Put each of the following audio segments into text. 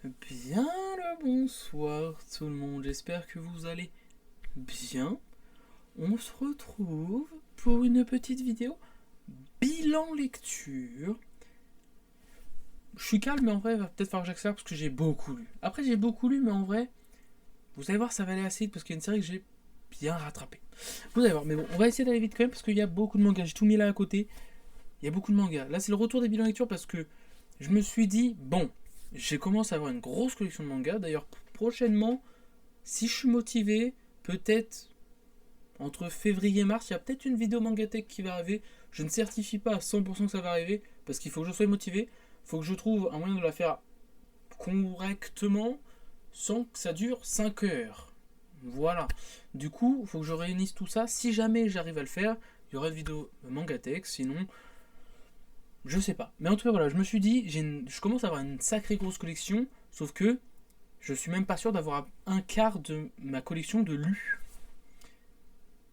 Bien le bonsoir tout le monde, j'espère que vous allez bien. On se retrouve pour une petite vidéo bilan lecture. Je suis calme mais en vrai il va peut-être falloir que j'accélère parce que j'ai beaucoup lu. Après j'ai beaucoup lu mais en vrai, vous allez voir ça va aller assez vite parce qu'il y a une série que j'ai bien rattrapée. Vous allez voir, mais bon on va essayer d'aller vite quand même parce qu'il y a beaucoup de mangas, j'ai tout mis là à côté. Il y a beaucoup de mangas. Là c'est le retour des bilans lecture parce que je me suis dit, bon, j'ai commencé à avoir une grosse collection de mangas. D'ailleurs prochainement, si je suis motivé, peut-être entre février et mars, il y a peut-être une vidéo Mangatech qui va arriver. Je ne certifie pas à 100% que ça va arriver, parce qu'il faut que je sois motivé. Il faut que je trouve un moyen de la faire correctement, sans que ça dure 5 heures. Voilà. Du coup, il faut que je réunisse tout ça. Si jamais j'arrive à le faire, il y aura une vidéo Mangatech. Sinon, je sais pas. Mais en tout cas, voilà, je me suis dit, je commence à avoir une sacrée grosse collection, sauf que je suis même pas sûr d'avoir un quart de ma collection de lus.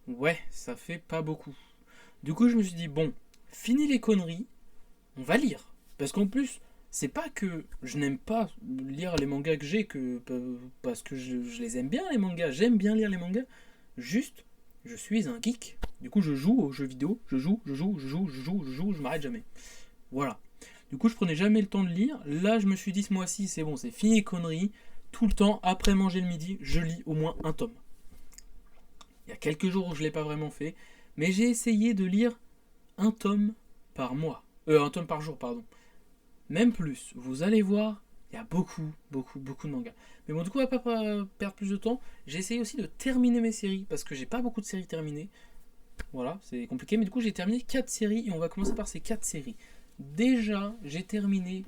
Ouais, ça fait pas beaucoup. Du coup, je me suis dit, bon, fini les conneries, on va lire. Parce qu'en plus, c'est pas que je n'aime pas lire les mangas que j'ai, parce que je les aime bien, les mangas. J'aime bien lire les mangas. Juste, je suis un geek. Du coup, je joue aux jeux vidéo. Je m'arrête jamais. Voilà. Du coup, je prenais jamais le temps de lire. Là, je me suis dit, ce mois-ci, c'est bon, c'est fini les conneries. Tout le temps, après manger le midi, je lis au moins un tome. Il y a quelques jours où je ne l'ai pas vraiment fait, mais j'ai essayé de lire un tome par mois. Un tome par jour, pardon. Même plus. Vous allez voir, il y a beaucoup de mangas. Mais bon, du coup, on va pas perdre plus de temps. J'ai essayé aussi de terminer mes séries, parce que j'ai pas beaucoup de séries terminées. Voilà, c'est compliqué, mais du coup, j'ai terminé 4 séries, et on va commencer par ces 4 séries. Déjà, j'ai terminé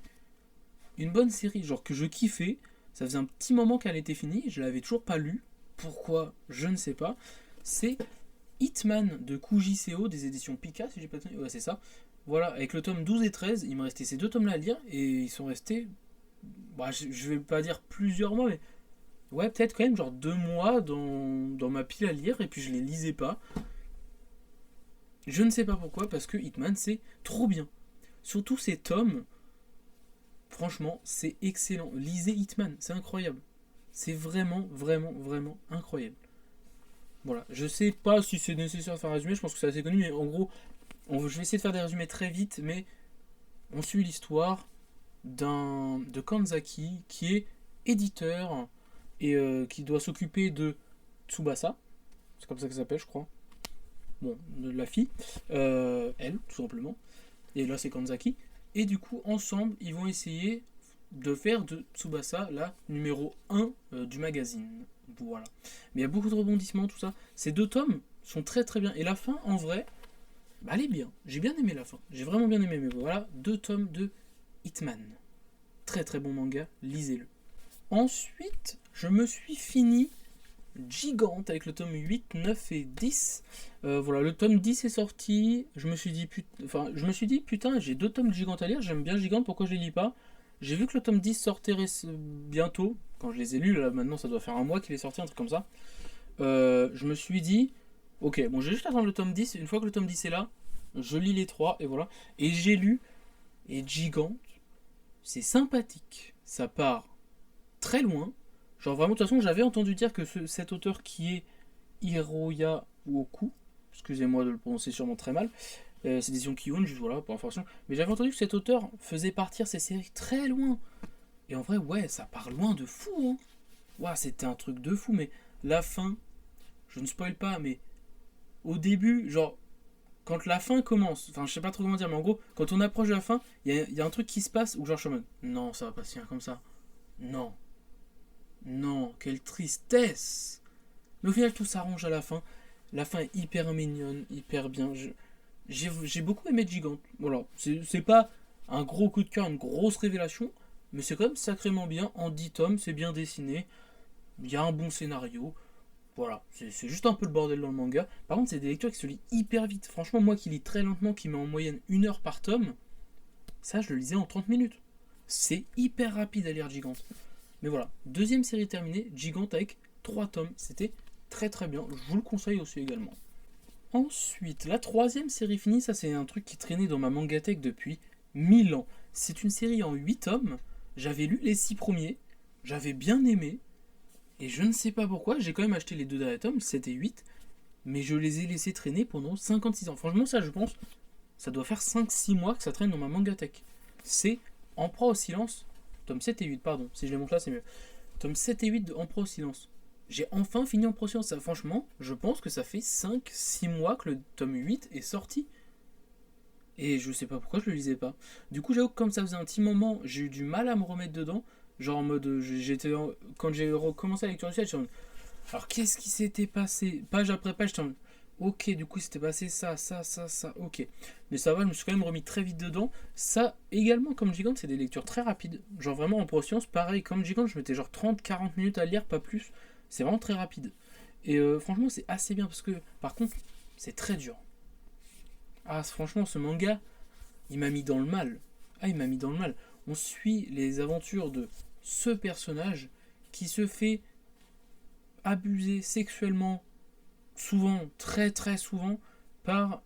une bonne série, genre que je kiffais. Ça faisait un petit moment qu'elle était finie, je l'avais toujours pas lue. Pourquoi? Je ne sais pas. C'est Hitman de Kuji Seo des éditions Pika, si j'ai pas tenu. Ouais, c'est ça. Voilà, avec le tome 12 et 13, il me restait ces deux tomes-là à lire et ils sont restés. Bah, je vais pas dire plusieurs mois, mais ouais, peut-être quand même genre 2 mois dans ma pile à lire et puis je les lisais pas. Je ne sais pas pourquoi, parce que Hitman c'est trop bien. Surtout ces tomes, franchement, c'est excellent. Lisez Hitman, c'est incroyable. C'est vraiment incroyable. Voilà, je sais pas si c'est nécessaire de faire un résumé, je pense que c'est assez connu, mais en gros, je vais essayer de faire des résumés très vite, mais on suit l'histoire de Kanzaki qui est éditeur et qui doit s'occuper de Tsubasa, c'est comme ça qu'elle s'appelle, je crois. Bon, de la fille, elle, tout simplement. Et là, c'est Kanzaki. Et du coup, ensemble, ils vont essayer de faire de Tsubasa la numéro 1 du magazine. Voilà. Mais il y a beaucoup de rebondissements, tout ça. Ces deux tomes sont très bien. Et la fin, en vrai, bah, elle est bien. J'ai bien aimé la fin. J'ai vraiment bien aimé. Mais voilà, 2 tomes de Hitman. Très bon manga, lisez-le. Ensuite, je me suis fini Gigante avec le tome 8, 9 et 10. Voilà, le tome 10 est sorti. Je me suis dit putain, j'ai 2 tomes de Gigante à lire. J'aime bien Gigante, pourquoi je les lis pas? J'ai vu que le tome 10 sortait bientôt. Quand je les ai lus, là maintenant ça doit faire un mois qu'il est sorti, un truc comme ça. Je me suis dit, ok, bon, je vais juste attendre le tome 10. Une fois que le tome 10 est là, je lis les 3 et voilà. Et j'ai lu. Et Gigante, c'est sympathique. Ça part très loin. Genre vraiment, de toute façon, j'avais entendu dire que cet auteur qui est Hiroya Uoku, excusez-moi de le prononcer sûrement très mal, c'est des Kiyun, juste voilà, pour information, mais j'avais entendu que cet auteur faisait partir ses séries très loin. Et en vrai, ouais, ça part loin de fou, hein. Ouah, c'était un truc de fou, mais la fin, je ne spoil pas, mais au début, genre, quand la fin commence, enfin, je sais pas trop comment dire, mais en gros, quand on approche de la fin, il y a un truc qui se passe où genre je suis en mode, non, ça va pas se finir comme ça. Non, non, quelle tristesse. Mais au final, tout s'arrange à la fin. La fin est hyper mignonne, hyper bien. J'ai beaucoup aimé Gigante. Voilà, c'est pas un gros coup de cœur, une grosse révélation, mais c'est quand même sacrément bien. En 10 tomes, c'est bien dessiné. Il y a un bon scénario. Voilà, c'est juste un peu le bordel dans le manga. Par contre, c'est des lectures qui se lisent hyper vite. Franchement, moi qui lis très lentement, qui met en moyenne 1 heure par tome, ça, je le lisais en 30 minutes. C'est hyper rapide à lire Gigante. Mais voilà, deuxième série terminée, Gigante avec 3 tomes. C'était très bien. Je vous le conseille aussi également. Ensuite, la troisième série finie, ça c'est un truc qui traînait dans ma mangatech depuis 1000 ans. C'est une série en 8 tomes. J'avais lu les 6 premiers. j'avais bien aimé, et je ne sais pas pourquoi, j'ai quand même acheté les deux derniers tomes, 7 et 8, mais je les ai laissés traîner pendant 56 ans. Franchement, ça, je pense, ça doit faire 5-6 mois que ça traîne dans ma mangatech. C'est Empereur au silence, tome 7 et 8, pardon, si je les montre là, c'est mieux. Tome 7 et 8 de Empereur au silence. J'ai enfin fini Empereur au silence. Ça, franchement, je pense que ça fait 5-6 mois que le tome 8 est sorti. Et je sais pas pourquoi je le lisais pas. Du coup, j'avoue que comme ça faisait un petit moment, j'ai eu du mal à me remettre dedans. Genre en mode, quand j'ai recommencé la lecture du ciel, j'étais en mode, alors qu'est-ce qui s'était passé? Page après page, j'étais en mode, ok, du coup, il s'était passé ça, ça, ça, ça, ok. Mais ça va, je me suis quand même remis très vite dedans. Ça, également, comme Gigante, c'est des lectures très rapides. Genre vraiment en proscience, pareil, comme Gigante, je mettais genre 30-40 minutes à lire, pas plus. C'est vraiment très rapide. Et franchement, c'est assez bien parce que, par contre, c'est très dur. Ah, franchement, ce manga, il m'a mis dans le mal. Ah, il m'a mis dans le mal. On suit les aventures de ce personnage qui se fait abuser sexuellement, souvent, très très souvent, par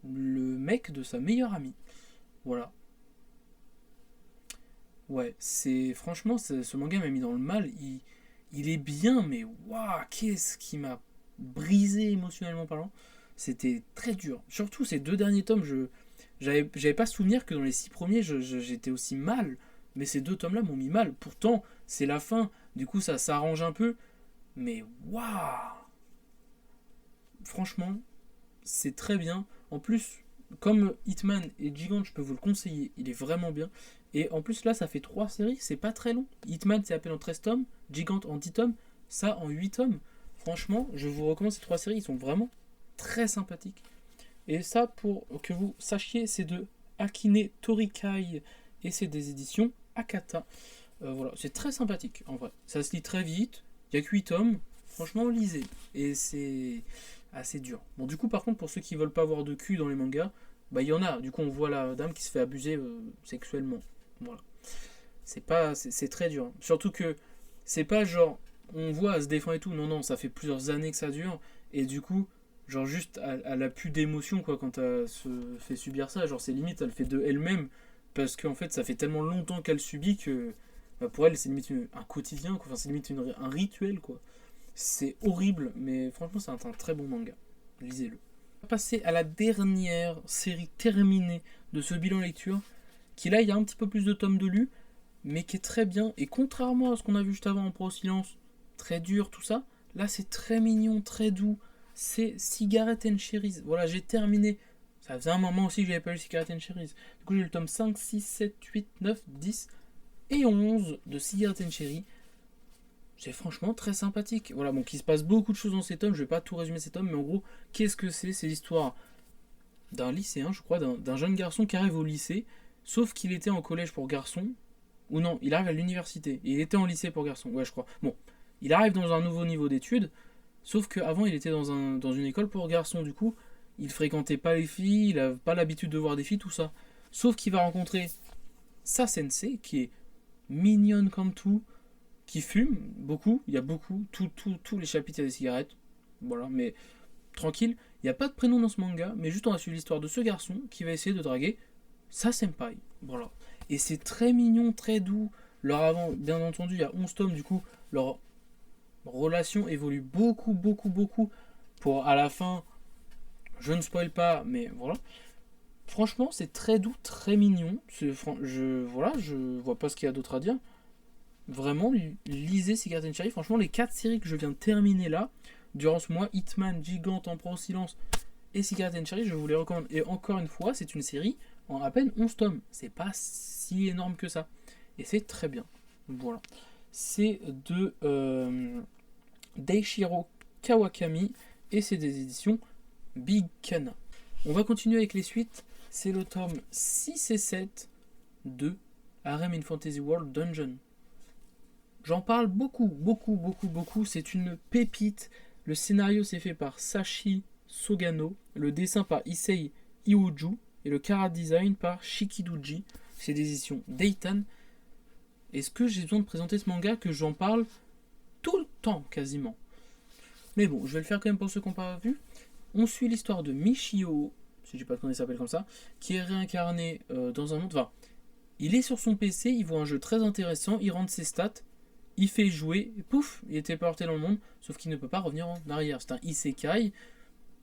le mec de sa meilleure amie. Voilà. Ouais, c'est franchement, ce manga m'a mis dans le mal. Il est bien, mais waouh, qu'est-ce qui m'a brisé émotionnellement parlant. C'était très dur. Surtout ces deux derniers tomes, j'avais pas souvenir que dans les 6 premiers, j'étais aussi mal. Mais ces deux tomes-là m'ont mis mal. Pourtant, c'est la fin. Du coup, ça s'arrange un peu. Mais waouh! Franchement, c'est très bien. En plus, comme Hitman et Gigant, je peux vous le conseiller. Il est vraiment bien. Et en plus, là, ça fait 3 séries. C'est pas très long. Hitman, c'est à peine en 13 tomes. Gigant en 10 tomes. Ça en 8 tomes. Franchement, je vous recommande ces 3 séries. Ils sont vraiment très sympathiques. Et ça, pour que vous sachiez, c'est de Akine Torikai. Et c'est des éditions Akata. Voilà, c'est très sympathique en vrai. Ça se lit très vite. Il n'y a que 8 tomes. Franchement, lisez. Et c'est assez dur. Bon, du coup, par contre, pour ceux qui veulent pas avoir de cul dans les mangas, bah il y en a. Du coup, on voit la dame qui se fait abuser sexuellement. Voilà. C'est très dur. Surtout que c'est pas genre on voit elle se défend et tout. Non, non, ça fait plusieurs années que ça dure. Et du coup, genre juste elle a plus d'émotion quoi quand elle se fait subir ça. Genre c'est limite elle fait de elle-même parce qu'en fait ça fait tellement longtemps qu'elle subit que bah, pour elle c'est limite un quotidien quoi. Enfin c'est limite un rituel quoi. C'est horrible, mais franchement, c'est un très bon manga. Lisez-le. On va passer à la dernière série terminée de ce bilan lecture, qui là, il y a un petit peu plus de tomes de lus, mais qui est très bien. Et contrairement à ce qu'on a vu juste avant en Pro Silence, très dur, tout ça, là, c'est très mignon, très doux. C'est Cigarette and Cherries. Voilà, j'ai terminé. Ça faisait un moment aussi que j'avais pas lu Cigarette and Cherries. Du coup, j'ai le tome 5, 6, 7, 8, 9, 10 et 11 de Cigarette and Cherries. C'est franchement très sympathique. Voilà, donc il se passe beaucoup de choses dans cet tome. Je vais pas tout résumer cet tome, mais en gros, qu'est-ce que c'est? C'est l'histoire d'un lycéen, je crois, d'un jeune garçon qui arrive au lycée, sauf qu'il était en collège pour garçons, ou non, il arrive à l'université. Il était en lycée pour garçons, ouais, je crois. Bon, il arrive dans un nouveau niveau d'études, sauf qu'avant, il était dans une école pour garçons, du coup, il fréquentait pas les filles, il a pas l'habitude de voir des filles, tout ça. Sauf qu'il va rencontrer sa sensei, qui est mignonne comme tout, qui fume beaucoup, il y a beaucoup, tous les chapitres il y a des cigarettes, voilà, mais tranquille, il n'y a pas de prénom dans ce manga, mais juste on a suivi l'histoire de ce garçon qui va essayer de draguer sa senpai, voilà. Et c'est très mignon, très doux, leur avant, bien entendu, il y a 11 tomes, du coup, leur relation évolue beaucoup, beaucoup, beaucoup, pour à la fin, je ne spoil pas, mais voilà. Franchement, c'est très doux, très mignon, je vois pas ce qu'il y a d'autre à dire. Vraiment, lisez Cigarette and Cherry. Franchement, les 4 séries que je viens de terminer là, durant ce mois, Hitman, Gigant, Empereur au silence et Cigarette and Cherry, je vous les recommande. Et encore une fois, c'est une série en à peine 11 tomes. C'est pas si énorme que ça. Et c'est très bien. Voilà. C'est de Daishiro Kawakami et c'est des éditions Big Kana. On va continuer avec les suites. C'est le tome 6 et 7 de Harem in Fantasy World Dungeon. J'en parle beaucoup, beaucoup, beaucoup, beaucoup. C'est une pépite. Le scénario s'est fait par Sashi Sogano, le dessin par Issei Iuju et le chara design par Shikiduji. C'est des éditions Deitan. Est-ce que j'ai besoin de présenter ce manga que j'en parle tout le temps quasiment? Mais bon, je vais le faire quand même pour ceux qui n'ont pas vu. On suit l'histoire de Michio, si je ne sais pas comment il s'appelle comme ça, qui est réincarné dans un monde. Enfin, il est sur son PC, il voit un jeu très intéressant, il rentre ses stats. il fait jouer, et pouf, il était porté dans le monde, sauf qu'il ne peut pas revenir en arrière. C'est un isekai,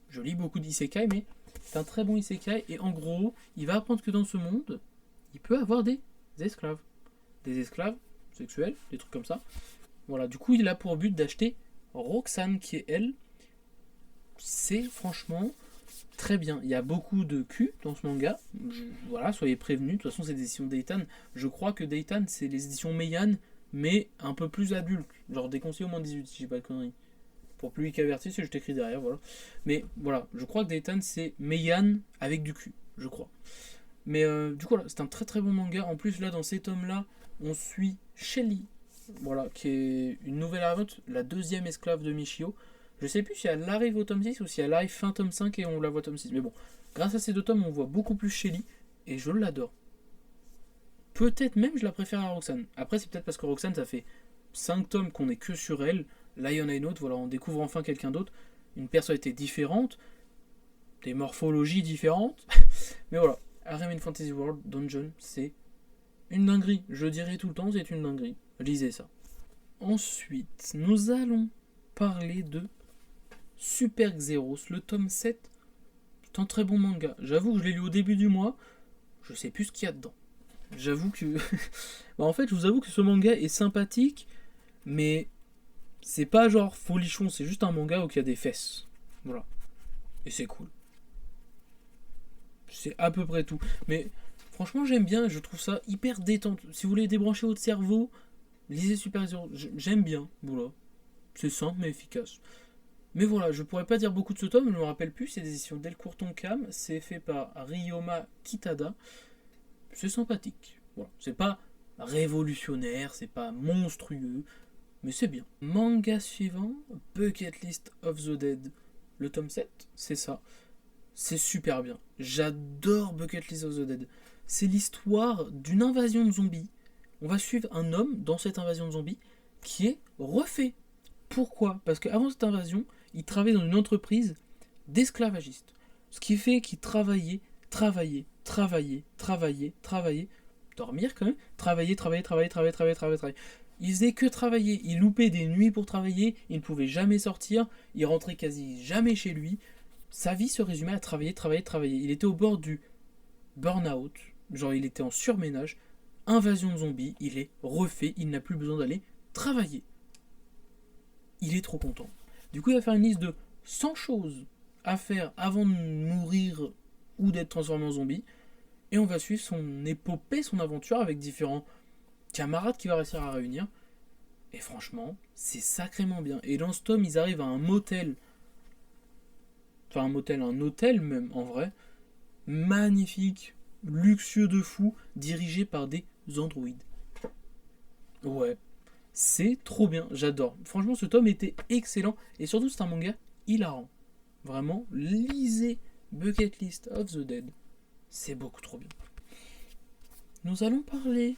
je lis beaucoup d'isekai, mais c'est un très bon isekai, et en gros, il va apprendre que dans ce monde, il peut avoir des esclaves. Des esclaves sexuels, des trucs comme ça. Voilà, du coup, il a pour but d'acheter Roxane, qui est elle. C'est franchement très bien. Il y a beaucoup de cul dans ce manga. Voilà, soyez prévenus. De toute façon, c'est des éditions Deitan. Je crois que Deitan, c'est les éditions Meian, mais un peu plus adultes. Genre déconseillé au moins 18, si j'ai pas de conneries. Pour plus qu'averti, si je t'écris derrière, voilà. Mais voilà, je crois que Deitan, c'est Meian avec du cul, je crois. Mais du coup, voilà, c'est un très très bon manga. En plus, là, dans ces tomes-là, on suit Shelly, voilà, qui est une nouvelle arrivante, la deuxième esclave de Michio. Je sais plus si elle arrive au tome 6 ou si elle arrive fin tome 5 et on la voit tome 6. Mais bon, grâce à ces deux tomes, on voit beaucoup plus Shelly et je l'adore. Peut-être même je la préfère à Roxane. Après, c'est peut-être parce que Roxane, ça fait 5 tomes qu'on est que sur elle. Là, il y en a une autre, voilà, on découvre enfin quelqu'un d'autre. Une personnalité différente, des morphologies différentes. Mais voilà, Harem in Fantasy World Dungeon, c'est une dinguerie. Je dirais tout le temps, c'est une dinguerie. Lisez ça. Ensuite, nous allons parler de Super Xeros, le tome 7. C'est un très bon manga. J'avoue que je l'ai lu au début du mois. Je sais plus ce qu'il y a dedans. J'avoue que. Bah, en fait, je vous avoue que ce manga est sympathique, mais c'est pas genre folichon, c'est juste un manga où il y a des fesses. Voilà. Et c'est cool. C'est à peu près tout. Mais franchement, j'aime bien, je trouve ça hyper détente. Si vous voulez débrancher votre cerveau, lisez Super Xeros. J'aime bien. Voilà. C'est simple mais efficace. Mais voilà, je pourrais pas dire beaucoup de ce tome, je me rappelle plus, c'est des éditions Delcourt Tonkam, c'est fait par Ryoma Kitada. C'est sympathique. Voilà. C'est pas révolutionnaire, c'est pas monstrueux, mais c'est bien. Manga suivant, Bucket List of the Dead. Le tome 7, c'est ça. C'est super bien. J'adore Bucket List of the Dead. C'est l'histoire d'une invasion de zombies. On va suivre un homme dans cette invasion de zombies qui est refait. Pourquoi? Parce qu'avant cette invasion, il travaillait dans une entreprise d'esclavagistes. Ce qui fait qu'il travaillait, dormir quand même, travailler. Il faisait que travailler, il loupait des nuits pour travailler, il ne pouvait jamais sortir, il rentrait quasi jamais chez lui. Sa vie se résumait à travailler. Il était au bord du burn-out, genre il était en surménage, invasion de zombies, il est refait, il n'a plus besoin d'aller travailler. Il est trop content. Du coup, il va faire une liste de 100 choses à faire avant de mourir ou d'être transformé en zombie. Et on va suivre son épopée, son aventure avec différents camarades qu'il va réussir à réunir. Et franchement, c'est sacrément bien. Et dans ce tome, ils arrivent à un motel. Enfin, un hôtel même, en vrai. Magnifique, luxueux de fou, dirigé par des androïdes. Ouais, c'est trop bien, j'adore. Franchement, ce tome était excellent. Et surtout, c'est un manga hilarant. Vraiment, lisez Bucket List of the Dead. C'est beaucoup trop bien. Nous allons parler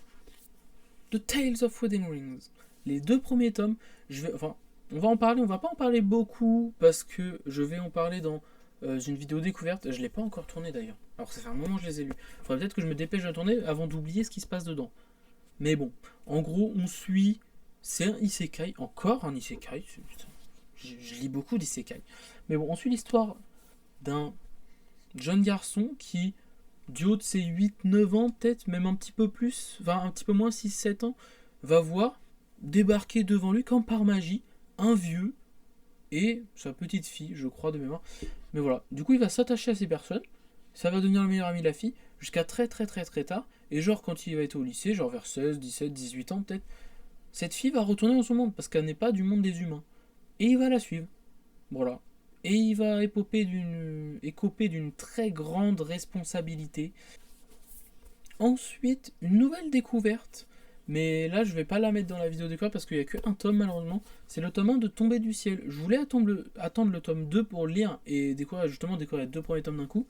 de Tales of Wedding Rings. Les deux premiers tomes, on va en parler, on va pas en parler beaucoup parce que je vais en parler dans une vidéo découverte. Je l'ai pas encore tournée d'ailleurs. Alors ça fait un moment que je les ai lus. Il faudrait peut-être que je me dépêche de la tourner avant d'oublier ce qui se passe dedans. Mais bon, en gros, on suit. C'est un isekai, encore un isekai. Je lis beaucoup d'isekai. Mais bon, on suit l'histoire d'un jeune garçon qui, du haut de ses 8-9 ans, peut-être même un petit peu plus, enfin un petit peu moins 6-7 ans, va voir débarquer devant lui, comme par magie, un vieux et sa petite fille, je crois de mémoire. Mais voilà, du coup il va s'attacher à ces personnes, ça va devenir le meilleur ami de la fille, jusqu'à très tard, et genre quand il va être au lycée, genre vers 16, 17, 18 ans peut-être, cette fille va retourner dans son monde, parce qu'elle n'est pas du monde des humains. Et il va la suivre. Voilà. Et il va écoper d'une très grande responsabilité. Ensuite, une nouvelle découverte. Mais là, je vais pas la mettre dans la vidéo découverte parce qu'il n'y a qu'un tome malheureusement. C'est le tome 1 de Tomber du ciel. Je voulais attendre le tome 2 pour lire et découvrir les deux premiers tomes d'un coup.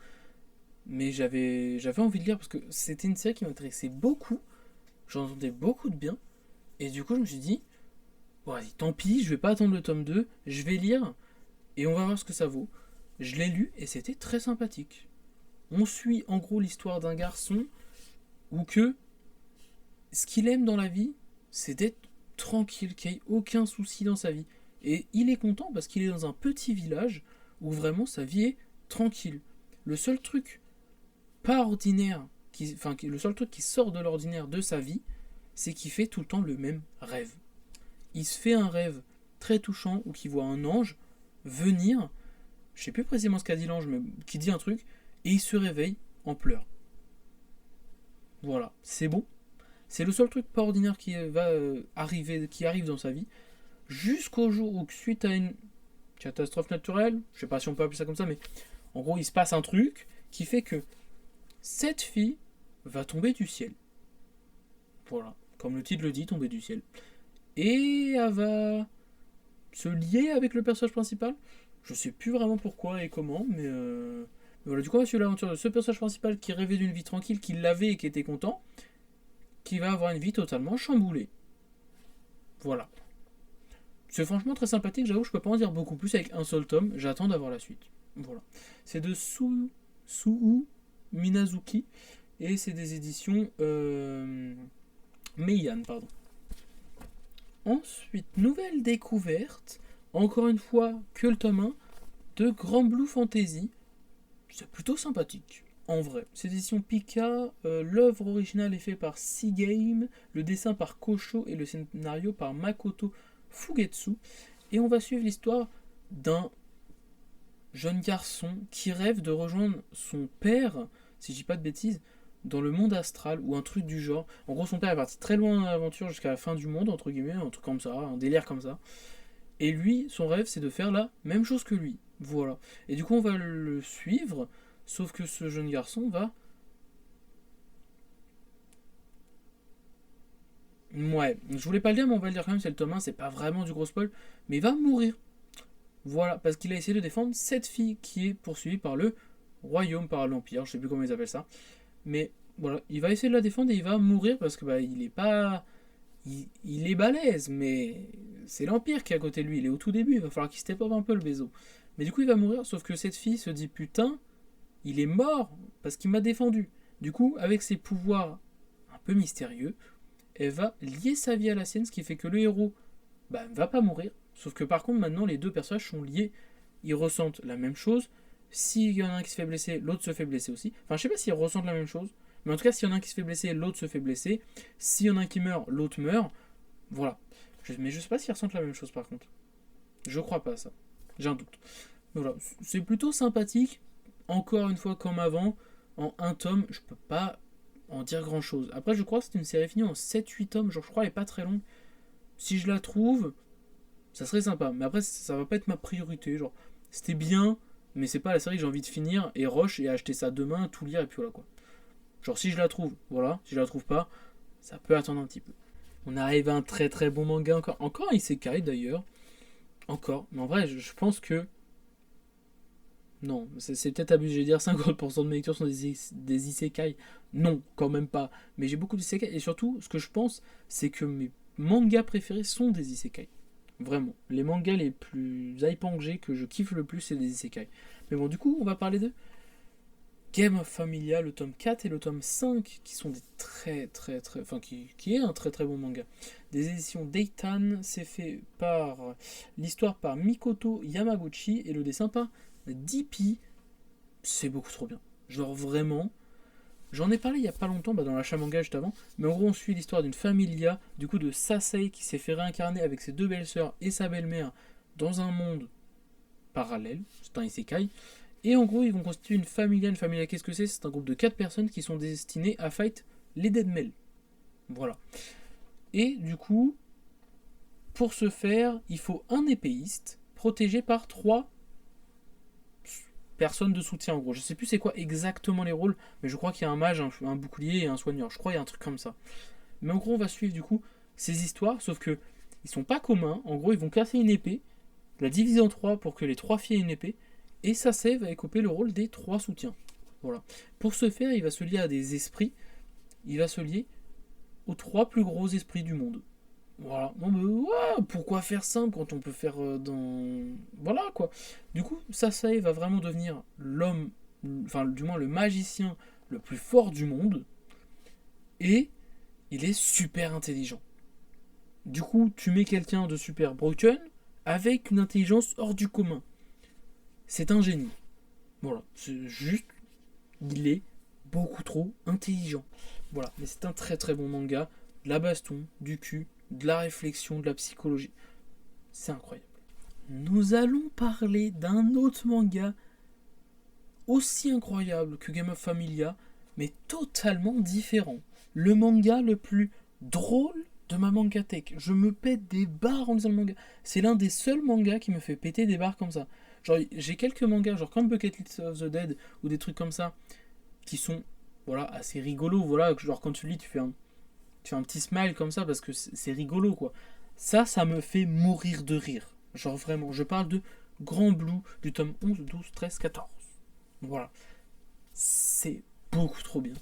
Mais j'avais envie de lire parce que c'était une série qui m'intéressait beaucoup. J'en entendais beaucoup de bien. Et du coup, je me suis dit, bon, vas-y, tant pis, je vais pas attendre le tome 2. Je vais lire et on va voir ce que ça vaut. Je l'ai lu et c'était très sympathique. On suit en gros l'histoire d'un garçon où que ce qu'il aime dans la vie, c'est d'être tranquille, qu'il n'y ait aucun souci dans sa vie. Et il est content parce qu'il est dans un petit village où vraiment sa vie est tranquille. Le seul truc pas ordinaire, le seul truc qui sort de l'ordinaire de sa vie, c'est qu'il fait tout le temps le même rêve. Il se fait un rêve très touchant où il voit un ange venir, je sais plus précisément ce qu'a dit l'ange, mais qui dit un truc, et il se réveille en pleurs. Voilà, c'est bon. C'est le seul truc pas ordinaire qui arrive dans sa vie, jusqu'au jour où, suite à une catastrophe naturelle, je sais pas si on peut appeler ça comme ça, mais en gros, il se passe un truc qui fait que cette fille va tomber du ciel. Voilà, comme le titre le dit, tomber du ciel. Et elle va se lier avec le personnage principal. Je sais plus vraiment pourquoi et comment, mais voilà, du coup, on va suivre l'aventure de ce personnage principal qui rêvait d'une vie tranquille, qui l'avait et qui était content, qui va avoir une vie totalement chamboulée. Voilà. C'est franchement très sympathique, j'avoue, je peux pas en dire beaucoup plus avec un seul tome, j'attends d'avoir la suite. Voilà. C'est de Suu Minazuki, et c'est des éditions Meian, pardon. Ensuite, nouvelle découverte, encore une fois que le tome 1, de Grand Blue Fantasy. C'est plutôt sympathique, en vrai. C'est édition Pika, l'œuvre originale est faite par Seagame, le dessin par Kosho et le scénario par Makoto Fugetsu. Et on va suivre l'histoire d'un jeune garçon qui rêve de rejoindre son père, si je dis pas de bêtises, dans le monde astral ou un truc du genre. En gros, son père est parti très loin dans l'aventure jusqu'à la fin du monde, entre guillemets, un truc comme ça, un délire comme ça. Et lui, son rêve, c'est de faire la même chose que lui. Voilà. Et du coup, on va le suivre, sauf que ce jeune garçon va... Ouais, je voulais pas le dire, mais on va le dire quand même, c'est le tome 1, c'est pas vraiment du gros spoil, mais il va mourir. Voilà, parce qu'il a essayé de défendre cette fille qui est poursuivie par le royaume, par l'Empire, je sais plus comment ils appellent ça. Mais voilà, il va essayer de la défendre et il va mourir parce que il est pas... Il est balèze, mais c'est l'Empire qui est à côté de lui, il est au tout début, il va falloir qu'il step up un peu le bézo. Mais du coup il va mourir, sauf que cette fille se dit putain, il est mort parce qu'il m'a défendu. Du coup, avec ses pouvoirs un peu mystérieux, elle va lier sa vie à la sienne, ce qui fait que le héros ne va pas mourir. Sauf que par contre maintenant les deux personnages sont liés, ils ressentent la même chose. S'il y en a un qui se fait blesser, l'autre se fait blesser aussi. Enfin je sais pas s'ils ressentent la même chose, mais en tout cas s'il y en a un qui se fait blesser, l'autre se fait blesser. S'il y en a un qui meurt, l'autre meurt. Voilà. Mais je sais pas s'ils ressentent la même chose par contre. Je crois pas à ça. J'ai un doute. Mais voilà. C'est plutôt sympathique. Encore une fois comme avant, en un tome, je peux pas en dire grand chose. Après je crois que c'est une série finie en 7-8 tomes, genre je crois elle est pas très longue. Si je la trouve, ça serait sympa. Mais après ça va pas être ma priorité. Genre c'était bien, mais c'est pas la série que j'ai envie de finir et rush et acheter ça demain, tout lire et puis voilà quoi. Genre si je la trouve, voilà. Si je la trouve pas, ça peut attendre un petit peu. On arrive à un très très bon manga encore. Encore un isekai d'ailleurs. Encore. Mais en vrai, je pense que... Non, c'est peut-être abusé de dire 50% de mes lectures sont des isekai. Non, quand même pas. Mais j'ai beaucoup d'isekai. Et surtout, ce que je pense, c'est que mes mangas préférés sont des isekai. Vraiment. Les mangas les plus hypants que je kiffe le plus, c'est des isekai. Mais bon, du coup, on va parler de Game of Familia, le tome 4 et le tome 5, qui sont des qui est un très très bon manga. Des éditions Deitan, c'est fait par l'histoire par Mikoto Yamaguchi et le dessin par DP. C'est beaucoup trop bien. Genre vraiment. J'en ai parlé il y a pas longtemps, dans l'achat manga juste avant, mais en gros on suit l'histoire d'une familia, du coup de Sasei qui s'est fait réincarner avec ses deux belles-sœurs et sa belle-mère dans un monde parallèle, c'est un isekai. Et en gros, ils vont constituer une familia. Une familia, qu'est-ce que c'est? C'est un groupe de 4 personnes qui sont destinées à fight les Deadmel. Voilà. Et du coup, pour ce faire, il faut un épéiste protégé par 3 personnes de soutien en gros. Je sais plus c'est quoi exactement les rôles, mais je crois qu'il y a un mage, un bouclier et un soigneur. Je crois qu'il y a un truc comme ça. Mais en gros, on va suivre du coup ces histoires, sauf que ils sont pas communs. En gros, ils vont casser une épée, la diviser en 3 pour que les 3 filles aient une épée. Et Sasei va écoper le rôle des 3 soutiens. Voilà. Pour ce faire, il va se lier à des esprits. Il va se lier aux 3 plus gros esprits du monde. Voilà. Non mais ouais, pourquoi faire simple quand on peut faire dans... Voilà quoi. Du coup, Sasei va vraiment devenir l'homme, enfin du moins le magicien le plus fort du monde. Et il est super intelligent. Du coup, tu mets quelqu'un de super broken avec une intelligence hors du commun. C'est un génie. Voilà, c'est juste, il est beaucoup trop intelligent. Voilà, mais c'est un très très bon manga. De la baston, du cul, de la réflexion, de la psychologie. C'est incroyable. Nous allons parler d'un autre manga aussi incroyable que Game of Familia, mais totalement différent. Le manga le plus drôle de ma mangatech. Je me pète des barres en lisant le manga. C'est l'un des seuls mangas qui me fait péter des barres comme ça. Genre, j'ai quelques mangas, genre comme Bucket List of the Dead ou des trucs comme ça, qui sont voilà, assez rigolos. Voilà, genre quand tu lis, tu fais un petit smile comme ça parce que c'est rigolo quoi. Ça me fait mourir de rire. Genre vraiment, je parle de Grand Blue du tome 11, 12, 13, 14. Voilà. C'est beaucoup trop bien.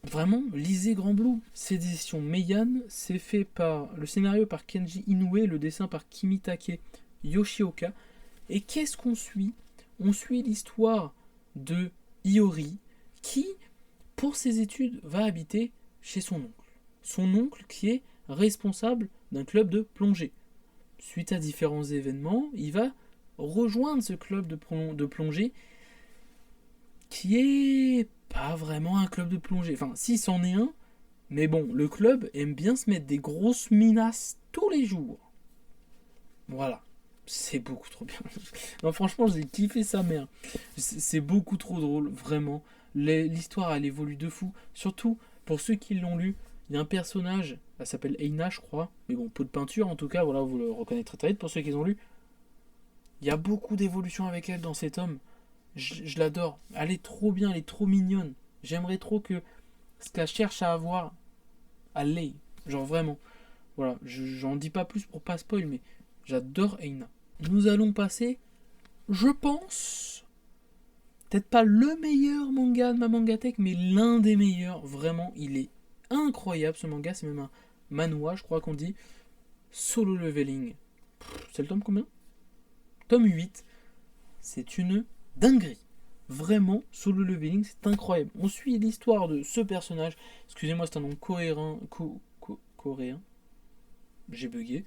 Vraiment, lisez Grand Blue. C'est d'édition Meian, c'est fait par le scénario par Kenji Inoue, le dessin par Kimitake Yoshioka. Et qu'est-ce qu'on suit? On suit l'histoire de Iori qui, pour ses études, va habiter chez son oncle. Son oncle qui est responsable d'un club de plongée. Suite à différents événements, il va rejoindre ce club de plongée qui est pas vraiment un club de plongée. Enfin, si, c'en est un, mais bon, le club aime bien se mettre des grosses minasses tous les jours. Voilà. C'est beaucoup trop bien. Non, franchement, j'ai kiffé sa mère. C'est beaucoup trop drôle, vraiment. L'histoire, elle évolue de fou. Surtout, pour ceux qui l'ont lu, il y a un personnage, elle s'appelle Eina, je crois. Mais bon, pot de peinture, en tout cas, voilà, vous le reconnaîtrez très vite pour ceux qui l'ont lu. Il y a beaucoup d'évolution avec elle dans cet homme. Je l'adore. Elle est trop bien, elle est trop mignonne. J'aimerais trop que ce qu'elle cherche à avoir, elle l'ait. Genre vraiment. Voilà, j'en dis pas plus pour pas spoil, mais j'adore Eina. Nous allons passer, je pense, peut-être pas le meilleur manga de ma mangatech, mais l'un des meilleurs. Vraiment, il est incroyable ce manga. C'est même un manhwa, je crois qu'on dit. Solo Leveling. C'est le tome combien? Tome 8. C'est une dinguerie. Vraiment, Solo Leveling, c'est incroyable. On suit l'histoire de ce personnage. Excusez-moi, c'est un nom coréen. J'ai bugué.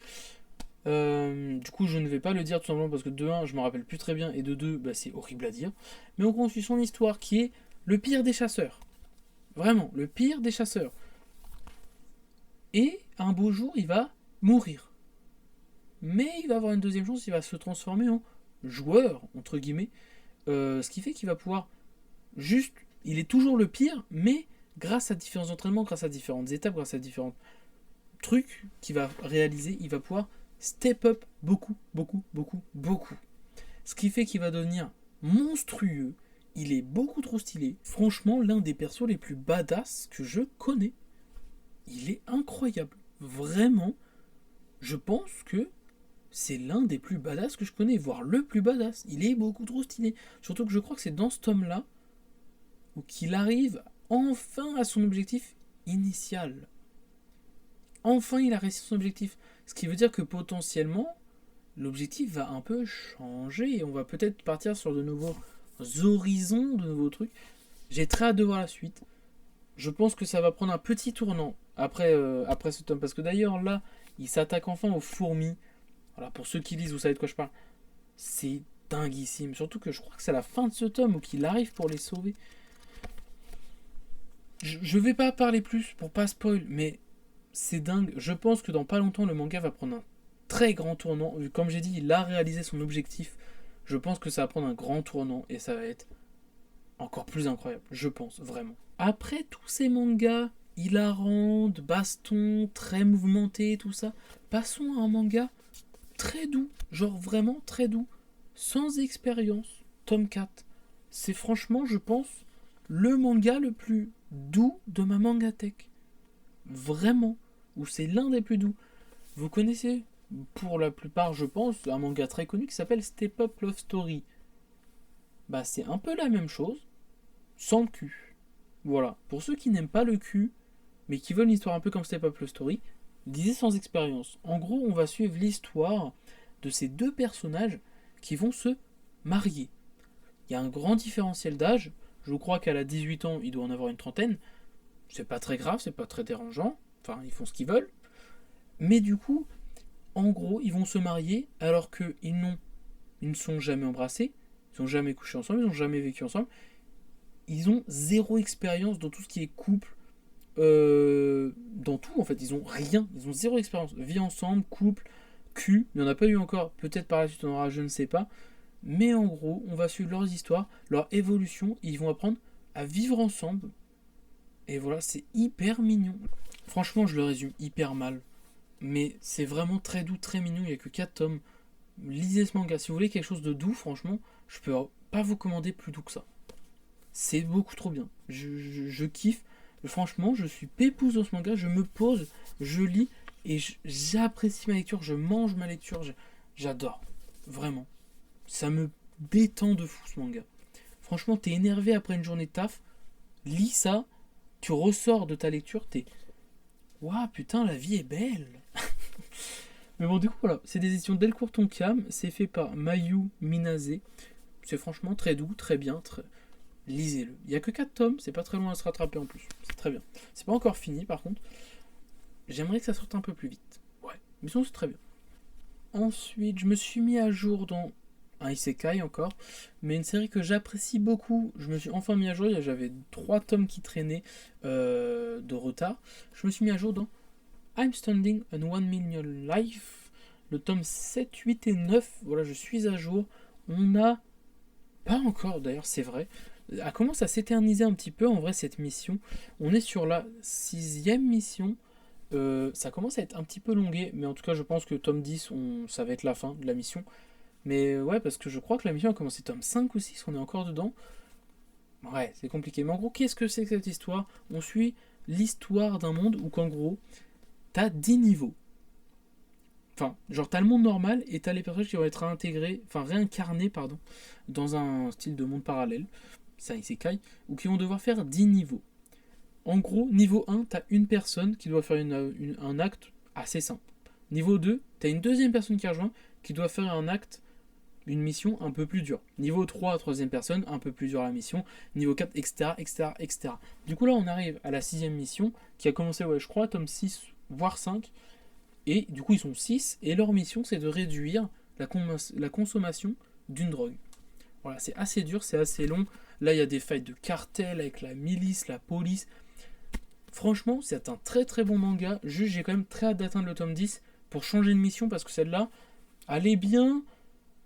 Du coup, je ne vais pas le dire tout simplement parce que de 1, je me rappelle plus très bien, et de 2, bah, c'est horrible à dire. Mais on suit son histoire qui est le pire des chasseurs. Vraiment, le pire des chasseurs. Et un beau jour, il va mourir. Mais il va avoir une deuxième chance, il va se transformer en joueur, entre guillemets. Ce qui fait qu'il va pouvoir juste... Il est toujours le pire, mais grâce à différents entraînements, grâce à différentes étapes, grâce à différents trucs qu'il va réaliser, il va pouvoir step up beaucoup. Ce qui fait qu'il va devenir monstrueux. Il est beaucoup trop stylé. Franchement, l'un des persos les plus badass que je connais. Il est incroyable. Vraiment, je pense que c'est l'un des plus badass que je connais, voire le plus badass. Il est beaucoup trop stylé. Surtout que je crois que c'est dans ce tome-là où qu'il arrive enfin à son objectif initial. Enfin, il a réussi son objectif. Ce qui veut dire que potentiellement, l'objectif va un peu changer. On va peut-être partir sur de nouveaux horizons, de nouveaux trucs. J'ai très hâte de voir la suite. Je pense que ça va prendre un petit tournant après ce tome. Parce que d'ailleurs, là, il s'attaque enfin aux fourmis. Voilà, pour ceux qui lisent, vous savez de quoi je parle. C'est dinguissime. Surtout que je crois que c'est à la fin de ce tome où qu'il arrive pour les sauver. Je vais pas parler plus pour pas spoil, mais c'est dingue. Je pense que dans pas longtemps, le manga va prendre un très grand tournant. Comme j'ai dit, il a réalisé son objectif. Je pense que ça va prendre un grand tournant et ça va être encore plus incroyable. Je pense, vraiment. Après tous ces mangas hilarants, de baston, très mouvementés, tout ça, passons à un manga très doux. Genre vraiment très doux. Sans expérience. Tome 4. C'est franchement, je pense, le manga le plus doux de ma mangatech. Vraiment. Ou c'est l'un des plus doux. Vous connaissez, pour la plupart, je pense, un manga très connu qui s'appelle Step Up Love Story. Bah, c'est un peu la même chose, sans le cul. Voilà. Pour ceux qui n'aiment pas le cul, mais qui veulent une histoire un peu comme Step Up Love Story, lisez sans expérience. En gros, on va suivre l'histoire de ces deux personnages qui vont se marier. Il y a un grand différentiel d'âge. Je crois qu'à la 18 ans, il doit en avoir une trentaine. C'est pas très grave, c'est pas très dérangeant. Enfin, ils font ce qu'ils veulent. Mais du coup, en gros, ils vont se marier alors ils ne sont jamais embrassés, ils n'ont jamais couché ensemble, ils n'ont jamais vécu ensemble. Ils ont zéro expérience dans tout ce qui est couple, dans tout en fait. Ils ont rien, ils ont zéro expérience. Vie ensemble, couple, cul, il n'y en a pas eu encore. Peut-être par la suite on en aura, je ne sais pas. Mais en gros, on va suivre leurs histoires, leur évolution, et ils vont apprendre à vivre ensemble. Et voilà, c'est hyper mignon. Franchement, je le résume hyper mal. Mais c'est vraiment très doux, très mignon. Il n'y a que 4 tomes. Lisez ce manga. Si vous voulez quelque chose de doux, franchement, je peux pas vous commander plus doux que ça. C'est beaucoup trop bien. Je kiffe. Franchement, je suis pépouze dans ce manga. Je me pose, je lis et j'apprécie ma lecture. Je mange ma lecture. J'adore. Vraiment. Ça me détend de fou ce manga. Franchement, t'es énervé après une journée de taf. Lis ça. Tu ressors de ta lecture. T'es. Waouh, putain, la vie est belle. Mais bon, du coup, voilà. C'est des éditions Delcourt Tonkam. C'est fait par Mayu Minase. C'est franchement très doux, très bien. Lisez-le. Il n'y a que 4 tomes. C'est pas très loin à se rattraper en plus. C'est très bien. C'est pas encore fini, par contre. J'aimerais que ça sorte un peu plus vite. Ouais. Mais sinon, c'est très bien. Ensuite, je me suis mis à jour dans un isekai encore, mais une série que j'apprécie beaucoup. Je me suis enfin mis à jour, j'avais 3 tomes qui traînaient de retard. Je me suis mis à jour dans I'm Standing on 1 Million Life, le tome 7, 8 et 9. Voilà, je suis à jour. On n'a pas encore, d'ailleurs, c'est vrai. Elle commence à s'éterniser un petit peu en vrai cette mission. On est sur la 6e mission. Ça commence à être un petit peu longué, mais en tout cas, je pense que tome 10, ça va être la fin de la mission. Mais ouais, parce que je crois que la mission a commencé tome 5 ou 6, on est encore dedans. Ouais, c'est compliqué. Mais en gros, qu'est-ce que c'est que cette histoire? On suit l'histoire d'un monde où, qu'en gros, t'as 10 niveaux. Enfin, genre, t'as le monde normal et t'as les personnages qui vont être réincarnés, pardon, dans un style de monde parallèle, ça isekai, ou qui vont devoir faire 10 niveaux. En gros, niveau 1, t'as une personne qui doit faire un acte assez simple. Niveau 2, t'as une deuxième personne qui rejoint qui doit faire un acte, une mission un peu plus dure. Niveau 3, troisième personne, un peu plus dure la mission. Niveau 4, etc., etc., etc. Du coup, là, on arrive à la 6ème mission qui a commencé, ouais, je crois, tome 6, voire 5. Et du coup, ils sont 6. Et leur mission, c'est de réduire la consommation d'une drogue. Voilà, c'est assez dur, c'est assez long. Là, il y a des fights de cartel avec la milice, la police. Franchement, c'est un très très bon manga. Juste, j'ai quand même très hâte d'atteindre le tome 10 pour changer de mission parce que celle-là, elle est bien,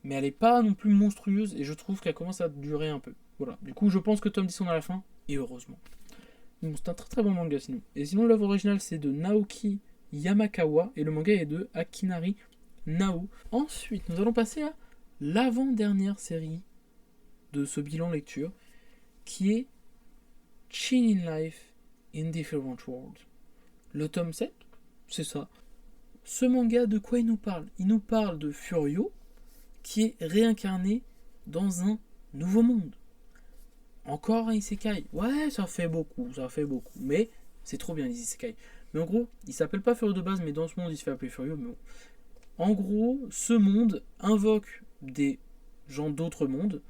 mais elle est pas non plus monstrueuse et je trouve qu'elle commence à durer un peu. Voilà. Du coup, je pense que tome 10 on a la fin et heureusement. Bon, c'est un très très bon manga sinon. Et sinon, l'œuvre originale c'est de Naoki Yamakawa et le manga est de Akinari Nao. Ensuite, nous allons passer à l'avant-dernière série de ce bilan lecture qui est Chin in Life in Different Worlds. Le tome 7, c'est ça. Ce manga, de quoi il nous parle? Il nous parle de Furio, qui est réincarné dans un nouveau monde. Encore un isekai. Ouais, ça fait beaucoup. Mais c'est trop bien les isekai. Mais en gros, il s'appelle pas Furio de base, mais dans ce monde, il se fait appeler Furio. Mais bon. En gros, ce monde invoque des gens d'autres mondes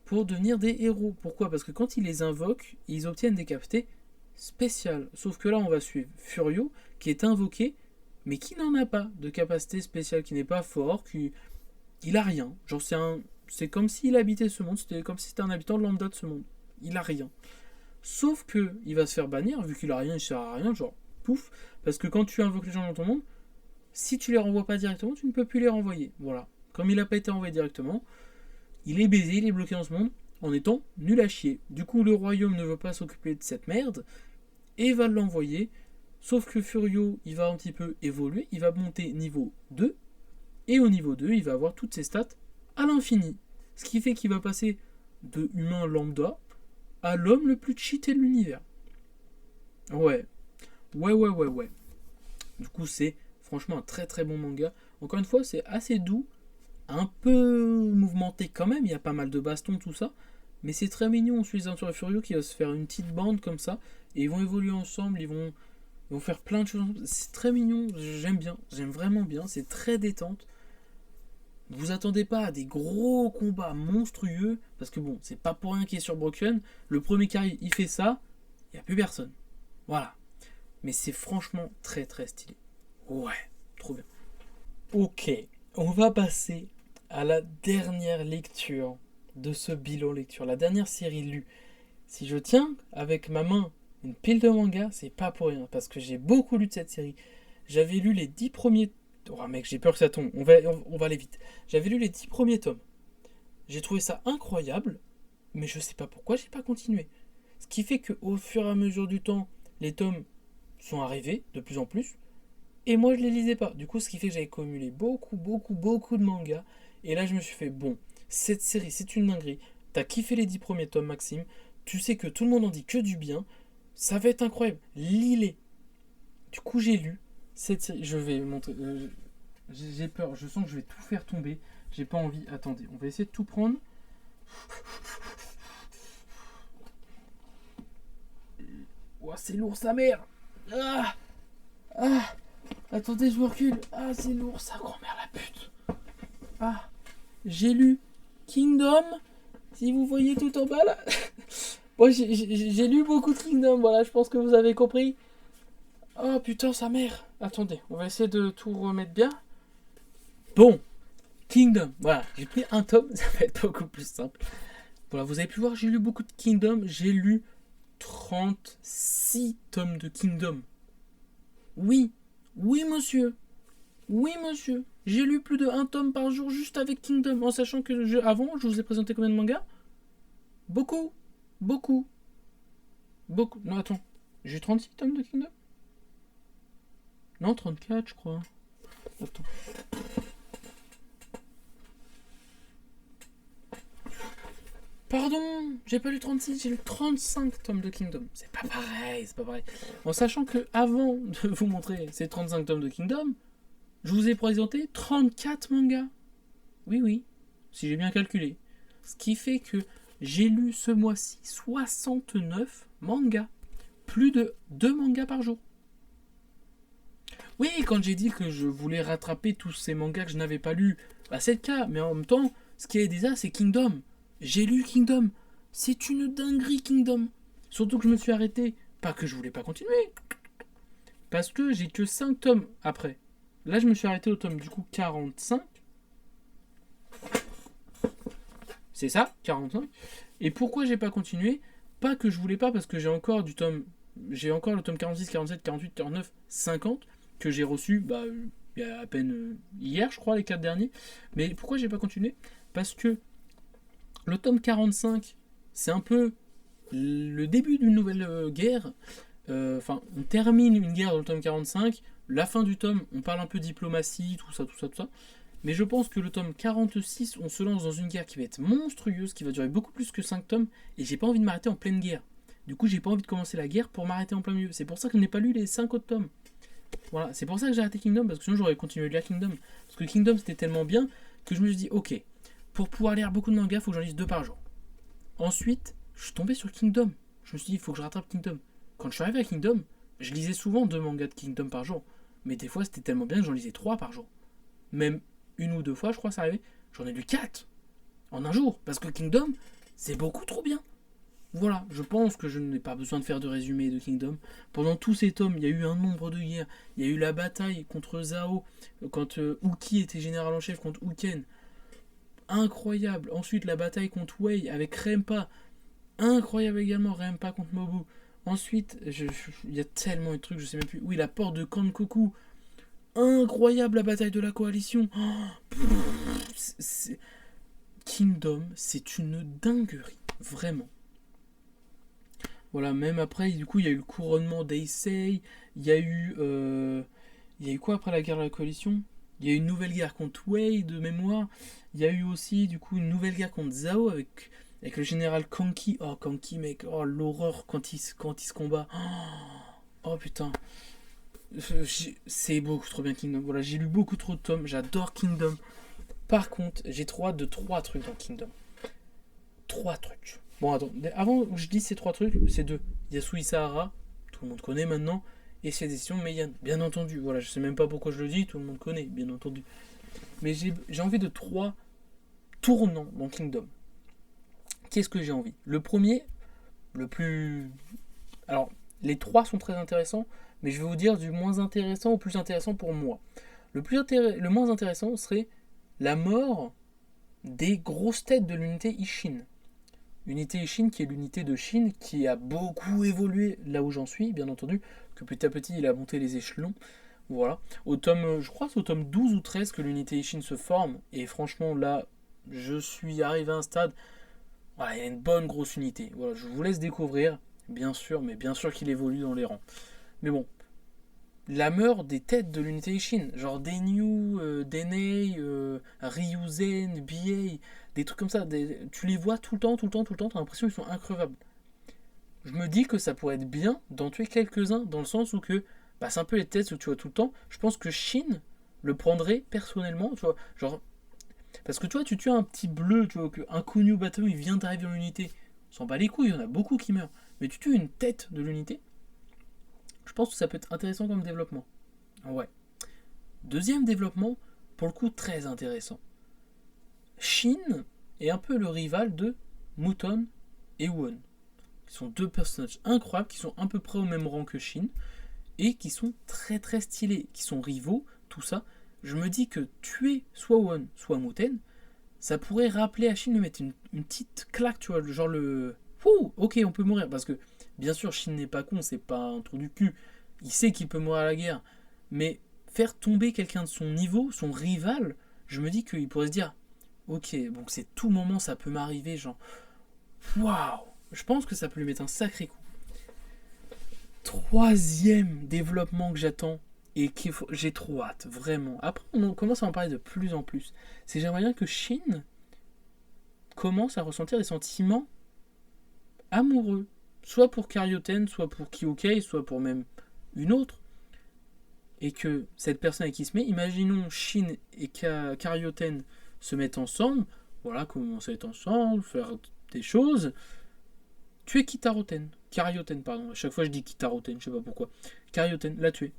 pour devenir des héros. Pourquoi? Parce que quand ils les invoquent, ils obtiennent des capacités spéciales. Sauf que là, on va suivre Furio, qui est invoqué, mais qui n'en a pas de capacité spéciale, qui n'est pas fort, il a rien. Genre, c'est comme s'il habitait ce monde, c'était comme si c'était un habitant lambda de ce monde. Il a rien. Sauf que il va se faire bannir, vu qu'il a rien, il sert à rien, genre, pouf. Parce que quand tu invoques les gens dans ton monde, si tu les renvoies pas directement, tu ne peux plus les renvoyer. Voilà. Comme il n'a pas été envoyé directement, il est baisé, il est bloqué dans ce monde, en étant nul à chier. Du coup, le royaume ne veut pas s'occuper de cette merde, et va l'envoyer. Sauf que Furio, il va un petit peu évoluer, il va monter niveau 2, et au niveau 2, il va avoir toutes ses stats à l'infini. Ce qui fait qu'il va passer de humain lambda à l'homme le plus cheaté de l'univers. Ouais. Ouais. Du coup, c'est franchement un très très bon manga. Encore une fois, c'est assez doux, un peu mouvementé quand même, il y a pas mal de bastons, tout ça. Mais c'est très mignon, on suit les aventures de Furio qui va se faire une petite bande comme ça, et ils vont évoluer ensemble, ils vont faire plein de choses ensemble. C'est très mignon, j'aime bien, j'aime vraiment bien, c'est très détente. Vous attendez pas à des gros combats monstrueux, parce que bon, c'est pas pour rien qu'il est sur Broken. Le premier qui arrive, il fait ça, il n'y a plus personne. Voilà. Mais c'est franchement très très stylé. Ouais. Ok, on va passer à la dernière lecture de ce bilan lecture, la dernière série lue. Si je tiens avec ma main une pile de mangas, c'est pas pour rien, parce que j'ai beaucoup lu de cette série. J'avais lu les 10 premiers... Oh mec, j'ai peur que ça tombe, on va aller vite. J'avais lu les 10 premiers tomes. J'ai trouvé ça incroyable, mais je sais pas pourquoi j'ai pas continué. Ce qui fait qu'au fur et à mesure du temps, les tomes sont arrivés de plus en plus, et moi je les lisais pas. Du coup, ce qui fait que j'avais cumulé beaucoup de mangas, et là je me suis fait, bon, cette série c'est une dinguerie, t'as kiffé les 10 premiers tomes Maxime, tu sais que tout le monde en dit que du bien, ça va être incroyable, lis-les. Du coup j'ai lu cette série, je vais montrer, j'ai peur, je sens que je vais tout faire tomber, j'ai pas envie, attendez, on va essayer de tout prendre. Ouah, c'est lourd sa mère. Ah, ah, attendez, je me recule. Ah, c'est lourd sa grand-mère la pute. Ah, j'ai lu Kingdom. Si vous voyez tout en bas là. Moi j'ai lu beaucoup de Kingdom, voilà, je pense que vous avez compris. Oh putain, sa mère. Attendez, on va essayer de tout remettre bien. Bon, Kingdom, voilà, j'ai pris un tome, ça va être beaucoup plus simple. Voilà, vous avez pu voir, j'ai lu beaucoup de Kingdom, j'ai lu 36 tomes de Kingdom. Oui, oui monsieur, oui monsieur. J'ai lu plus de 1 tome par jour juste avec Kingdom, en sachant que avant, je vous ai présenté combien de mangas? Beaucoup, beaucoup, beaucoup. Non, attends, j'ai 36 tomes de Kingdom? Non, 34 je crois. Attends. Pardon, j'ai pas lu 36, j'ai lu 35 tomes de Kingdom. C'est pas pareil, c'est pas pareil. En sachant que avant de vous montrer ces 35 tomes de Kingdom, je vous ai présenté 34 mangas. Oui, oui, si j'ai bien calculé. Ce qui fait que j'ai lu ce mois-ci 69 mangas. Plus de 2 mangas par jour. Oui, quand j'ai dit que je voulais rattraper tous ces mangas que je n'avais pas lus, bah c'est le cas, mais en même temps, ce qui est déjà, c'est Kingdom. J'ai lu Kingdom. C'est une dinguerie Kingdom. Surtout que je me suis arrêté. Pas que je voulais pas continuer. Parce que j'ai que 5 tomes après. Là, je me suis arrêté au tome du coup 45. C'est ça, 45. Et pourquoi j'ai pas continué? Pas que je voulais pas, parce que j'ai encore du tome. J'ai encore le tome 46, 47, 48, 49, 50 que j'ai reçu il y a à peine hier, je crois, les 4 derniers. Mais pourquoi j'ai pas continué? Parce que le tome 45, c'est un peu le début d'une nouvelle guerre. Enfin, on termine une guerre dans le tome 45. La fin du tome, on parle un peu diplomatie, tout ça, tout ça, tout ça. Mais je pense que le tome 46, on se lance dans une guerre qui va être monstrueuse, qui va durer beaucoup plus que 5 tomes, et j'ai pas envie de m'arrêter en pleine guerre. Du coup, j'ai pas envie de commencer la guerre pour m'arrêter en plein milieu. C'est pour ça que je n'ai pas lu les 5 autres tomes. Voilà, c'est pour ça que j'ai arrêté Kingdom, parce que sinon j'aurais continué de lire Kingdom. Parce que Kingdom c'était tellement bien que je me suis dit, ok, pour pouvoir lire beaucoup de mangas, il faut que j'en lise 2 par jour. Ensuite, je suis tombé sur Kingdom. Je me suis dit, il faut que je rattrape Kingdom. Quand je suis arrivé à Kingdom, je lisais souvent 2 mangas de Kingdom par jour. Mais des fois, c'était tellement bien que j'en lisais 3 par jour. Même 1 ou 2 fois, je crois, ça arrivait. J'en ai lu 4 en un jour. Parce que Kingdom, c'est beaucoup trop bien. Voilà, je pense que je n'ai pas besoin de faire de résumé de Kingdom. Pendant tous ces tomes, il y a eu un nombre de guerres. Il y a eu la bataille contre Zhao, quand Uki était général en chef contre Uken. Incroyable. Ensuite, la bataille contre Wei avec Rempa. Incroyable également, Rempa contre Mobu. Ensuite, il y a tellement de trucs, je sais même plus. Oui, la porte de Kankoku. Incroyable, la bataille de la coalition. Kingdom, c'est une dinguerie. Vraiment. Voilà, même après, du coup, il y a eu le couronnement d'Eisei. Il y a eu quoi après la guerre de la coalition? Il y a eu une nouvelle guerre contre Wei de mémoire. Il y a eu aussi, du coup, une nouvelle guerre contre Zhao avec le général Kanki. Oh, Kanki, mec. Oh, l'horreur quand il se combat. Oh, putain. C'est beaucoup trop bien Kingdom. Voilà, j'ai lu beaucoup trop de tomes. J'adore Kingdom. Par contre, j'ai trop hâte de 3 trucs dans Kingdom. 3 trucs. Bon, attends, avant que je dise ces 3 trucs, c'est 2. Il y a Suisahara, tout le monde connaît maintenant, et c'est des éditions Meian, bien entendu. Voilà, je sais même pas pourquoi je le dis, tout le monde connaît, bien entendu. Mais j'ai envie de 3 tournants dans Kingdom. Qu'est-ce que j'ai envie? Le premier, le plus... Alors, les 3 sont très intéressants, mais je vais vous dire du moins intéressant au plus intéressant pour moi. Le moins intéressant serait la mort des grosses têtes de l'unité Ishin. Unité Ishin qui est l'unité de Shin qui a beaucoup évolué là où j'en suis, bien entendu, que petit à petit il a monté les échelons. Voilà. Je crois que c'est au tome 12 ou 13 que l'unité Ishin se forme, et franchement là, je suis arrivé à un stade, voilà, il y a une bonne grosse unité. Voilà, je vous laisse découvrir, bien sûr, mais bien sûr qu'il évolue dans les rangs. Mais bon, la mort des têtes de l'unité Ishin, genre Denyu, Denei, Ryuzen, BA, des trucs comme ça, tu les vois tout le temps, t'as l'impression qu'ils sont increvables. Je me dis que ça pourrait être bien d'en tuer quelques-uns, dans le sens où que, bah, c'est un peu les têtes que tu vois tout le temps. Je pense que Shin le prendrait personnellement, tu vois, genre, parce que toi tu tues un petit bleu, tu vois, un Kunio Bateau il vient d'arriver dans l'unité, on s'en bat les couilles, il y en a beaucoup qui meurent, mais tu tues une tête de l'unité, je pense que ça peut être intéressant comme développement. Ouais. Deuxième développement, pour le coup très intéressant. Shin est un peu le rival de Mouton et Won, qui sont deux personnages incroyables, qui sont à peu près au même rang que Shin, et qui sont très très stylés, qui sont rivaux, tout ça. Je me dis que tuer soit Won, soit Muten, ça pourrait rappeler à Shin de mettre une petite claque, tu vois, genre le... Ouh, ok, on peut mourir, parce que, bien sûr, Shin n'est pas con, c'est pas un trou du cul, il sait qu'il peut mourir à la guerre, mais faire tomber quelqu'un de son niveau, son rival, je me dis qu'il pourrait se dire, ok, donc c'est tout moment, ça peut m'arriver, genre, waouh, je pense que ça peut lui mettre un sacré coup. Troisième développement que j'attends et j'ai trop hâte, vraiment. Après, on commence à en parler de plus en plus. C'est j'aimerais bien que Shin commence à ressentir des sentiments amoureux. Soit pour Karyoten, soit pour Kyokei, soit pour même une autre. Et que cette personne avec qui se met, imaginons Shin et Karyoten se mettent ensemble, voilà, commencer à être ensemble, faire des choses. Tuer Kitaroten. Karyoten, pardon. À chaque fois je dis Kitaroten, je sais pas pourquoi. Karyoten, la tuer.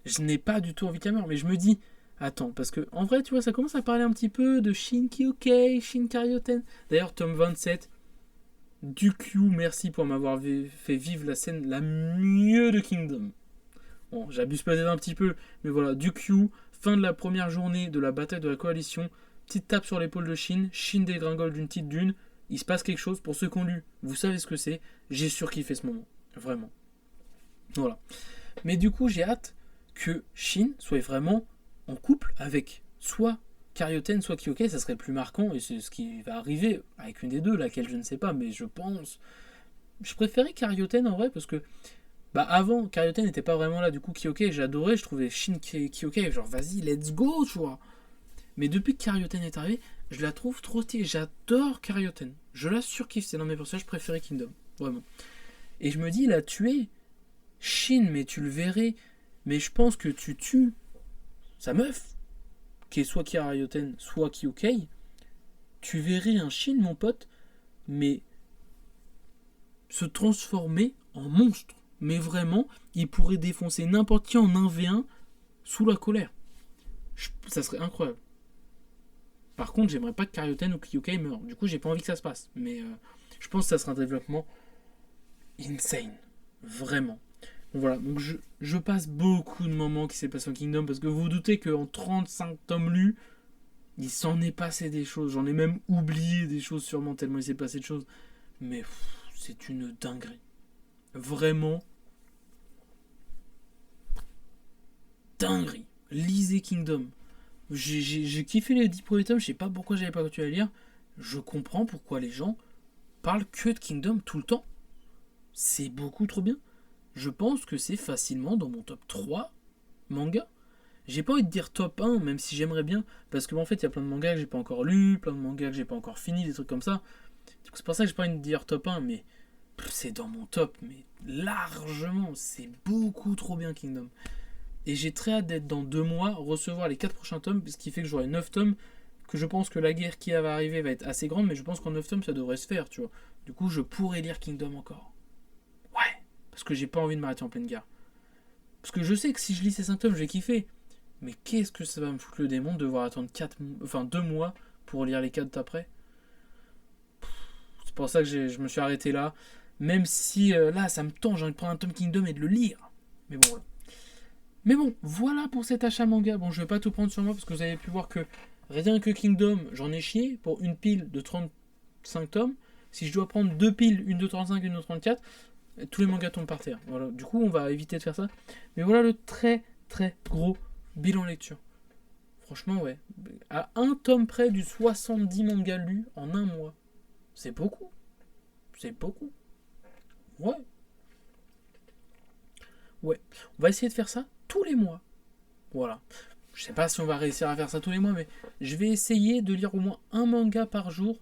Je n'ai pas du tout envie qu'elle meure, mais je me dis, attends, parce que en vrai, tu vois, ça commence à parler un petit peu de Shin Kyokei, Shin Karyoten. D'ailleurs, tome 27, Dukyu, merci pour m'avoir fait vivre la scène la mieux de Kingdom. Bon, j'abuse peut-être un petit peu, mais voilà, Dukyu, fin de la première journée de la bataille de la coalition, petite tape sur l'épaule de Shin, Shin dégringole d'une petite dune, il se passe quelque chose, pour ceux qui ont lu, vous savez ce que c'est, j'ai surkiffé ce moment, vraiment. Voilà. Mais du coup, j'ai hâte que Shin soit vraiment en couple avec soit Karyoten, soit Kyokei, ça serait le plus marquant, et c'est ce qui va arriver avec une des deux, laquelle je ne sais pas, mais je pense... Je préférais Karyoten en vrai, parce que bah avant, Karyoten n'était pas vraiment là, du coup Kyokei, j'adorais, je trouvais Shin Kyokei, genre vas-y, let's go, tu vois. Mais depuis que Karyoten est arrivé, je la trouve trop stylée, j'adore Karyoten, je la surkiffe, c'est l'un de mes personnages préférés Kingdom, vraiment. Et je me dis, la tuer, Shin, mais tu le verrais, mais je pense que tu tues sa meuf, qui est soit Karyoten, soit Kyokei, tu verrais un Shin, mon pote, mais se transformer en monstre. Mais vraiment, il pourrait défoncer n'importe qui en 1v1 sous la colère. Ça serait incroyable. Par contre, j'aimerais pas que Karyoten ou Kyokei meurent. Du coup, j'ai pas envie que ça se passe. Mais je pense que ça sera un développement insane. Vraiment. Donc voilà, donc je passe beaucoup de moments qui s'est passé en Kingdom, parce que vous vous doutez qu'en 35 tomes lus, il s'en est passé des choses. J'en ai même oublié des choses sûrement, tellement il s'est passé de choses. Mais c'est une dinguerie. Vraiment. Dinguerie. Lisez Kingdom. J'ai kiffé les 10 premiers tomes, je sais pas pourquoi j'avais pas continué à lire. Je comprends pourquoi les gens parlent que de Kingdom tout le temps. C'est beaucoup trop bien. Je pense que c'est facilement dans mon top 3 manga. J'ai pas envie de dire top 1, même si j'aimerais bien, parce que en fait il y a plein de mangas que j'ai pas encore lus, plein de mangas que j'ai pas encore fini, des trucs comme ça. C'est pour ça que j'ai pas envie de dire top 1, mais c'est dans mon top, mais largement, c'est beaucoup trop bien Kingdom. Et j'ai très hâte d'être dans 2 mois, recevoir les 4 prochains tomes, ce qui fait que j'aurai 9 tomes, que je pense que la guerre qui va arriver va être assez grande, mais je pense qu'en 9 tomes ça devrait se faire, tu vois. Du coup je pourrais lire Kingdom encore. Ouais, parce que j'ai pas envie de m'arrêter en pleine guerre. Parce que je sais que si je lis ces 5 tomes, je vais kiffer. Mais qu'est-ce que ça va me foutre le démon de devoir attendre 2 mois pour lire les 4 après. C'est pour ça que je me suis arrêté là. Même si là, ça me tend, j'ai envie de prendre un tome Kingdom et de le lire. Mais bon, voilà. Mais bon, voilà pour cet achat manga. Bon, je vais pas tout prendre sur moi parce que vous avez pu voir que rien que Kingdom, j'en ai chié pour une pile de 35 tomes. Si je dois prendre deux piles, une de 35 et une de 34, tous les mangas tombent par terre. Voilà. Du coup, on va éviter de faire ça. Mais voilà le très très gros bilan lecture. Franchement, ouais. À un tome près du 70 mangas lus en un mois. C'est beaucoup. C'est beaucoup. Ouais. Ouais. On va essayer de faire ça tous les mois. Voilà. Je sais pas si on va réussir à faire ça tous les mois, mais je vais essayer de lire au moins un manga par jour,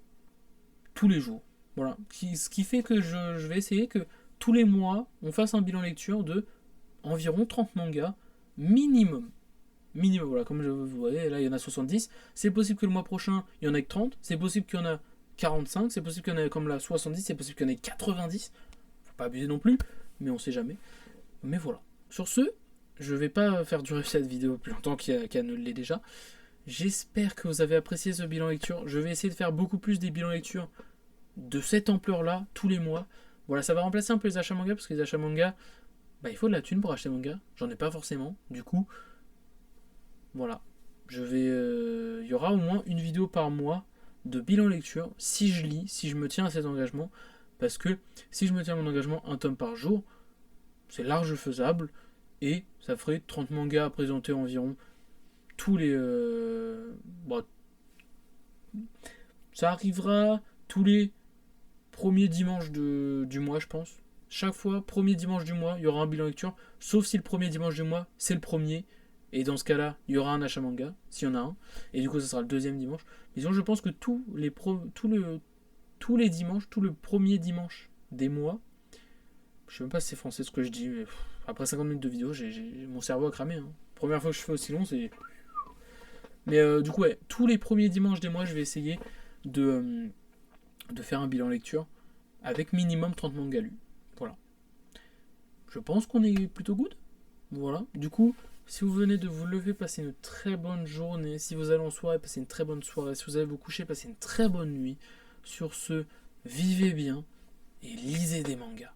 tous les jours. Voilà. Ce qui fait que je vais essayer que tous les mois, on fasse un bilan lecture de environ 30 mangas minimum. Minimum, voilà, comme vous voyez, là il y en a 70. C'est possible que le mois prochain, il y en ait que 30. C'est possible qu'il y en a 45. C'est possible qu'il y en ait comme là 70. C'est possible qu'il y en ait 90. Faut pas abuser non plus, mais on sait jamais. Mais voilà. Sur ce, je vais pas faire durer cette vidéo plus longtemps qu'elle ne l'est déjà. J'espère que vous avez apprécié ce bilan lecture. Je vais essayer de faire beaucoup plus des bilans lecture de cette ampleur-là, tous les mois. Voilà, ça va remplacer un peu les achats manga, parce que les achats manga, il faut de la thune pour acheter manga. J'en ai pas forcément. Du coup, voilà. Il y aura au moins une vidéo par mois de bilan lecture, si je lis, si je me tiens à cet engagement. Parce que si je me tiens à mon engagement, un tome par jour, c'est large faisable. Et ça ferait 30 mangas à présenter environ tous les... ça arrivera tous les premiers dimanches du mois, je pense. Chaque fois, premier dimanche du mois, il y aura un bilan lecture. Sauf si le premier dimanche du mois, c'est le premier. Et dans ce cas-là, il y aura un achat manga, s'il y en a un. Et du coup, ça sera le deuxième dimanche. Mais sinon, je pense que tous les dimanches, tout le premier dimanche des mois, je sais même pas si c'est français ce que je dis, mais après 50 minutes de vidéo, mon cerveau a cramé. Hein. Première fois que je fais aussi long, c'est... Mais du coup, ouais, tous les premiers dimanches des mois, je vais essayer de faire un bilan lecture avec minimum 30 mangas lus. Voilà. Je pense qu'on est plutôt good. Voilà. Du coup, si vous venez de vous lever, passez une très bonne journée. Si vous allez en soirée, passez une très bonne soirée. Si vous allez vous coucher, passez une très bonne nuit. Sur ce, vivez bien et lisez des mangas.